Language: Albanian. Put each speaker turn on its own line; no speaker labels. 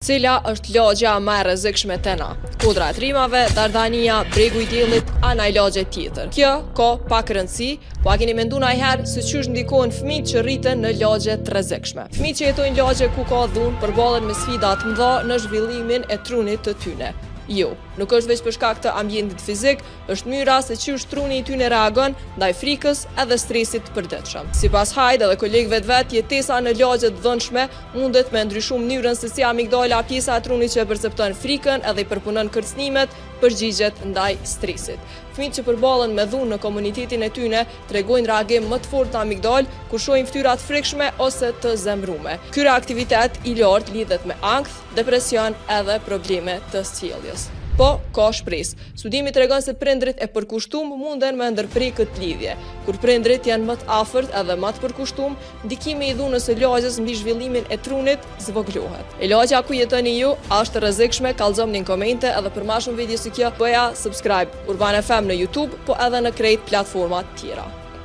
Cila është lagja më e rrezikshme tena? Kodra e trimave, Dardania, bregu i diellit, ana i lagje tjetër. Kjo ka pak rëndësi, po a keni menduar ndonjëherë se çysh ndikojnë fëmijët që rriten në lagje të rrezikshme? Fëmijët që jetojnë lagje ku ka dhunë përballen me sfida të mëdha në zhvillimin e trunit të tyre. Jo, nuk është veç për shkak të ambientit fizik, është mënyra se çysh truni i tyre reagon ndaj frikës edhe stresit të përditshëm. Sipas Hyde edhe kolegëve të vet, jetesa në lagje të dhënshme mundet me ndryshu mënyrën se si amigdala, pjesa e trunit që përcepton frikën edhe i përpunon kërcënimet, përgjigjet ndaj stresit. Fëmijët që përballen me dhunë në komunitetin e tyre tregojnë reagim më të fortë të amigdal kur shohin fytyra të frikshme ose të zemrume. Ky reaktivitet i lartë lidhet me ankth, depresion edhe probleme të sjelljes. Po, ka shpresë. Studimi tregon se prindrit e përkushtuar munden me ndërprej këtë lidhje. Kur prindrit janë më të afërt edhe më të përkushtuar, ndikimi i dhunës së lagjes mbi zhvillimin e trunit zvogëlohet. E lagja ku jetoni ju është rrezikshme, kallëzoni në komente edhe për më shumë video si kjo, bëja subscribe Urban FM në YouTube, po edhe në krejt platforma të tjera.